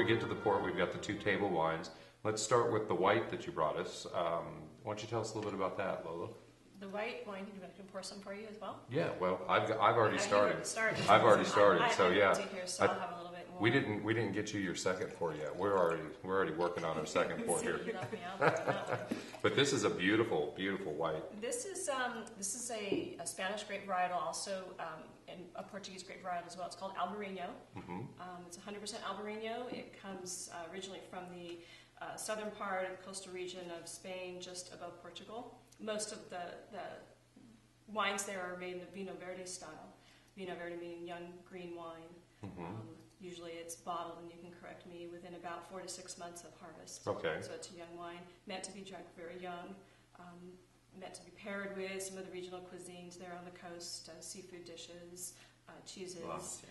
we get to the port, we've got the 2 table wines. Let's start with the white that you brought us. Why don't you tell us a little bit about that, Lola? The white wine, would you like to pour some for you as well? Yeah, well, I've already started. I've already started, so yeah. I'll have a little bit more. We didn't get you your second pour yet. We're already working on our second pour here. You left me out there on that one. But this is a beautiful, beautiful white. This is a Spanish grape varietal, also and a Portuguese grape varietal as well. It's called Albarino. It's 100% Albarino. It comes originally from the southern part of the coastal region of Spain, just above Portugal. Most of the wines there are made in the Vino Verde style. Vino Verde meaning young green wine. Usually it's bottled, and you can correct me, within about 4 to 6 months of harvest. Okay. So it's a young wine, meant to be drunk very young, meant to be paired with some of the regional cuisines there on the coast, seafood dishes, cheeses,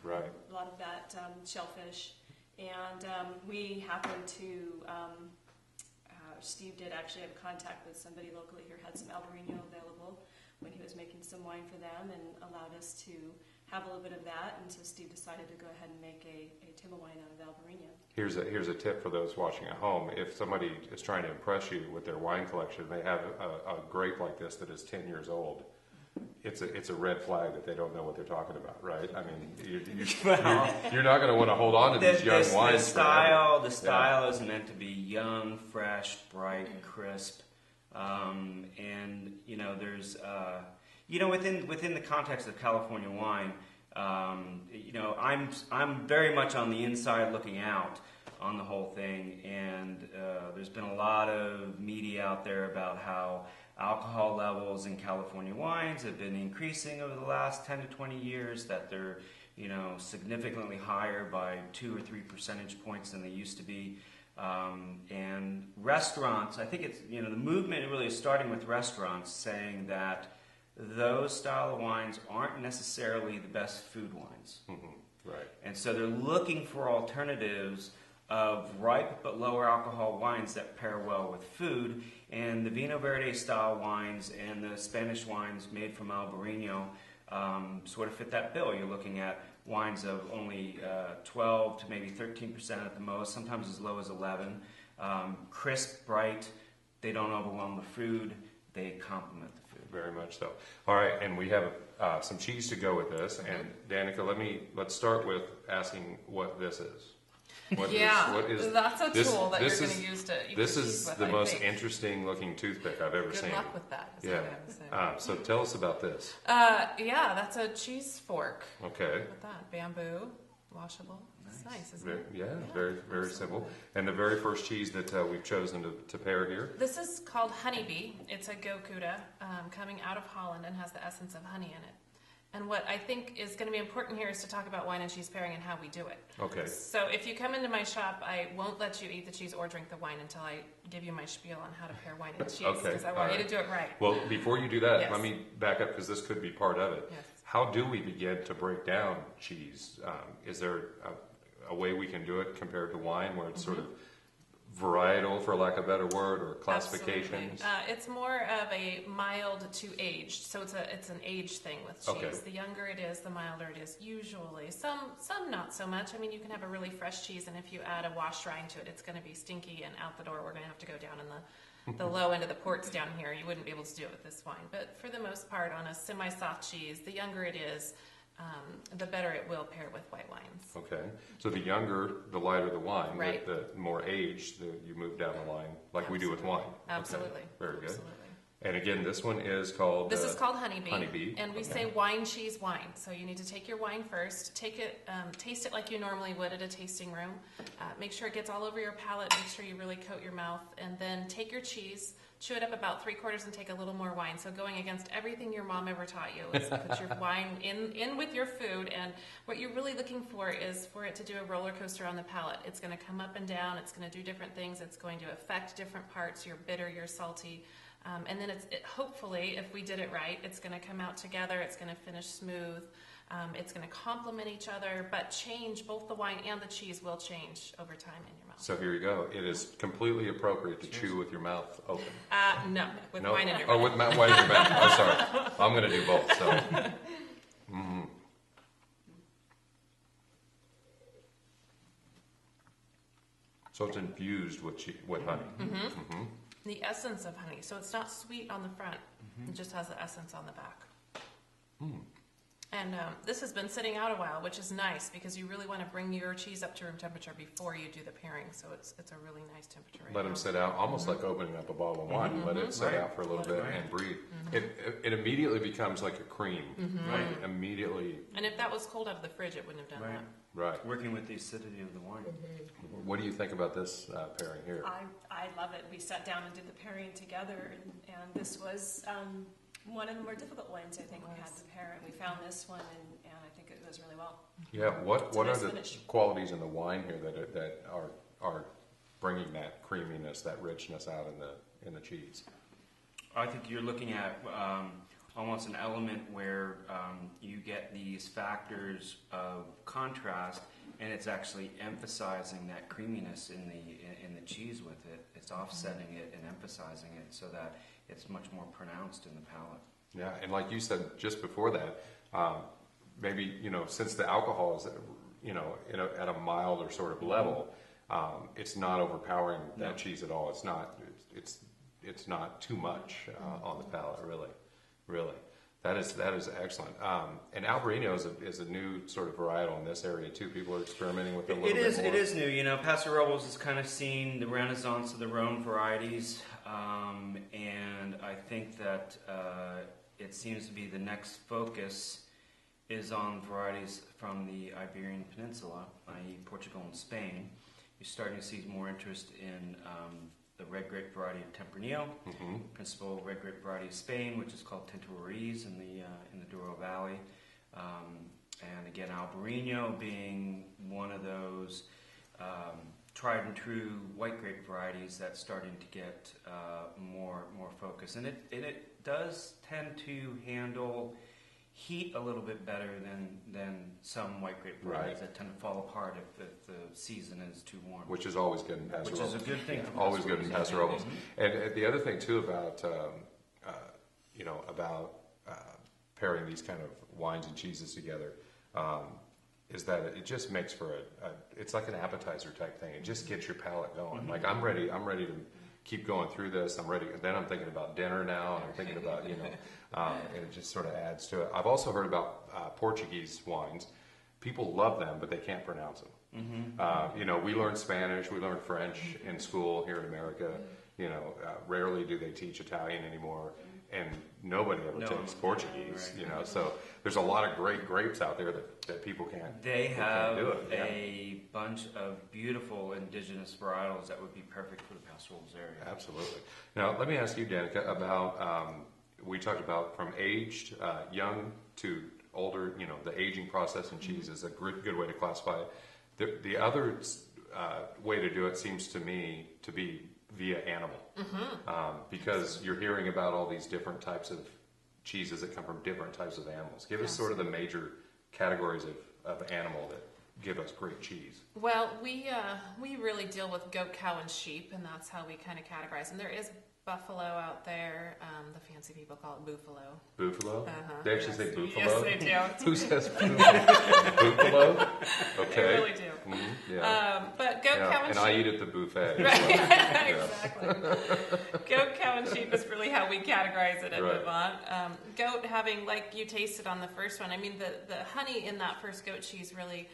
right. A lot of that, shellfish. And we happened to, Steve did actually have contact with somebody locally here, had some Albarino available when he was making some wine for them, and allowed us to have a little bit of that, and so Steve decided to go ahead and make a table wine out of Albarino. Here's a tip for those watching at home. If somebody is trying to impress you with their wine collection, they have a grape like this that is 10 years old. It's a red flag that they don't know what they're talking about, right? I mean, you're not going to want to hold on to these young wines. The style is meant to be young, fresh, bright, crisp, and there's within the context of California wine, I'm very much on the inside looking out on the whole thing, and there's been a lot of media out there about how alcohol levels in California wines have been increasing over the last 10 to 20 years, that they're significantly higher by 2 or 3 percentage points than they used to be. And restaurants, I think it's, the movement really is starting with restaurants saying that those style of wines aren't necessarily the best food wines. Right. And so they're looking for alternatives of ripe but lower alcohol wines that pair well with food. And the Vino Verde style wines and the Spanish wines made from Albarino sort of fit that bill. You're looking at wines of only 12 to maybe 13% at the most, sometimes as low as 11. Crisp, bright, they don't overwhelm the food, they complement the food. Very much so. All right, and we have some cheese to go with this. And Danica, let's start with asking what this is. What is that's a tool that you're going to use to eat This the is cheese the with, most interesting looking toothpick I've ever seen. Good luck with that. Yeah. So tell us about this. That's a cheese fork. Okay. Look at that. Bamboo, washable. It's nice, isn't it? Yeah, very, very simple. And the very first cheese that we've chosen to pair here? This is called Honeybee. It's a goat Gouda coming out of Holland and has the essence of honey in it. And what I think is going to be important here is to talk about wine and cheese pairing and how we do it. Okay. So if you come into my shop, I won't let you eat the cheese or drink the wine until I give you my spiel on how to pair wine and cheese. Okay. Because I want you to do it right. Well, before you do that, Yes. let me back up because this could be part of it. Yes. How do we begin to break down cheese? Is there a way we can do it compared to wine where it's sort of varietal, for lack of a better word, or classifications? It's more of a mild to aged, so it's an age thing with cheese. Okay. The younger it is, the milder it is. Usually, some not so much. I mean, you can have a really fresh cheese, and if you add a wash rind to it, it's going to be stinky and out the door. We're going to have to go down in the low end of the ports down here. You wouldn't be able to do it with this wine. But for the most part, on a semi-soft cheese, the younger it is, the better it will pair with white wines. Okay. So the younger, the lighter the wine. Right. The more aged, you move down the line, like we do with wine. Absolutely. Okay. Very good. Absolutely. And again, this one is called... This is called Honeybee. Honeybee. And we say wine, cheese, wine. So you need to take your wine first, take it, taste it like you normally would at a tasting room. Make sure it gets all over your palate. Make sure you really coat your mouth. And then take your cheese, chew it up about 3/4 and take a little more wine. So going against everything your mom ever taught you is put your wine in with your food. And what you're really looking for is for it to do a roller coaster on the palate. It's going to come up and down. It's going to do different things. It's going to affect different parts. You're bitter, you're salty. And then hopefully, if we did it right, it's going to come out together. It's going to finish smooth. It's going to complement each other, but change, both the wine and the cheese will change over time in your mouth. So here you go. It is completely appropriate to chew with your mouth open. No, with wine in your mouth. Oh, with wine in your mouth. Oh, sorry. I'm going to do both. So. So it's infused with honey. Mm-hmm. The essence of honey. So it's not sweet on the front. It just has the essence on the back. And this has been sitting out a while, which is nice because you really want to bring your cheese up to room temperature before you do the pairing. So it's a really nice temperature right Let now. them sit out, almost like opening up a bottle of wine. You let it sit out for a little bit and breathe. It immediately becomes like a cream. Right? Immediately. And if that was cold out of the fridge, it wouldn't have done that. Right. Working with the acidity of the wine. What do you think about this pairing here? I love it. We sat down and did the pairing together, and this was one of the more difficult wines I think we had to pair, and we found this one, and I think it goes really well. Yeah. What are nice the finish. qualities in the wine here that are bringing that creaminess, that richness out in the cheese? I think you're looking at almost an element where you get these factors of contrast, and it's actually emphasizing that creaminess in the cheese with it. It's offsetting it and emphasizing it so that it's much more pronounced in the palate. Yeah, and like you said just before that, maybe since the alcohol is at a milder sort of level, it's not overpowering that cheese at all. It's not too much on the palate, really. That is excellent. And Albarino is a new sort of varietal in this area too. People are experimenting with it a little bit more. It is new. Paso Robles is kind of seeing the renaissance of the Rhone varieties, and I think that it seems to be the next focus is on varieties from the Iberian Peninsula, i.e. Portugal and Spain. You're starting to see more interest in the red grape variety of Tempranillo, principal red grape variety of Spain, which is called Tinto Roriz in the Douro Valley, and again Albarino being one of those tried and true white grape varieties that's starting to get more focus, and it does tend to handle heat a little bit better than some white grape varieties that tend to fall apart if the season is too warm. Which is always good in Paso Robles. Which is a good thing. Yeah, always good in Paso Robles. And the other thing too about pairing these kind of wines and cheeses together is that it just makes for it's like an appetizer type thing. It just gets your palate going. Like I'm ready to keep going through this. I'm ready. Then I'm thinking about dinner now, and I'm thinking about and it just sort of adds to it. I've also heard about Portuguese wines. People love them, but they can't pronounce them. We learn Spanish, we learn French in school here in America. Rarely do they teach Italian anymore, and nobody ever takes Portuguese. Right. So there's a lot of great grapes out there that people can't. They have do it. a bunch of beautiful indigenous varietals that would be perfect for the Paso Robles area. Absolutely. Now let me ask you, Danica, about we talked about from aged young to older. The aging process in cheese is a good way to classify it. The other way to do it seems to me to be via animal, because you're hearing about all these different types of cheeses that come from different types of animals. Give us sort of the major categories of animal that give us great cheese. Well, we really deal with goat, cow, and sheep, and that's how we kind of categorize. And there is buffalo out there. The fancy people call it buffalo. Buffalo? Uh-huh. They actually say buffalo? Yes, they do. Who says buffalo? Okay. They really do. Yeah. But goat, cow, and and sheep. I eat at the buffet. Right. Exactly. Goat, cow, and sheep is really how we categorize it at Vivant. Goat having, like you tasted on the first one, I mean, the honey in that first goat cheese really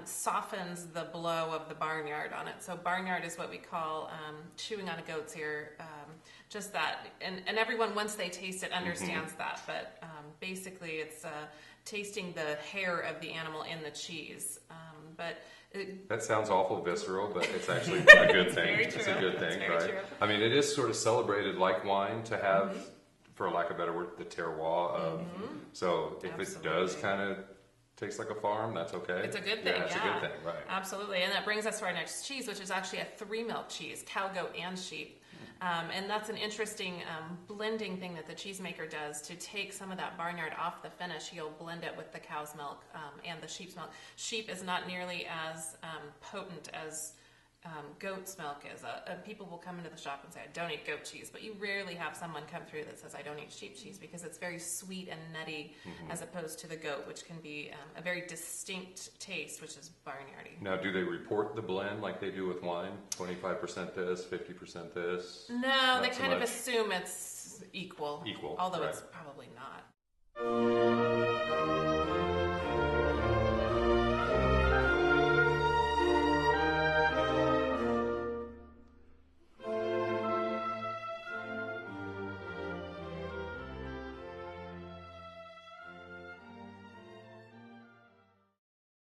softens the blow of the barnyard on it. So barnyard is what we call chewing on a goat's ear. Just that, and everyone, once they taste it, understands that. But basically, it's tasting the hair of the animal in the cheese. That sounds awful visceral, but it's actually a good thing. Very true. It's a good thing, That's very right? true. I mean, it is sort of celebrated like wine to have, for lack of a better word, the terroir of. So if it does kind of taste like a farm, that's okay. It's a good thing, It's a good thing, right. Absolutely. And that brings us to our next cheese, which is actually a 3-milk cheese, cow, goat, and sheep. And that's an interesting blending thing that the cheesemaker does to take some of that barnyard off the finish. He'll blend it with the cow's milk and the sheep's milk. Sheep is not nearly as potent as goat's milk is. People will come into the shop and say, I don't eat goat cheese, but you rarely have someone come through that says, I don't eat sheep cheese, because it's very sweet and nutty as opposed to the goat, which can be a very distinct taste, which is barnyardy. Now, do they report the blend like they do with wine? 25% this, 50% this? No, they so kind of much? assume it's equal. Equal, Although right. it's probably not.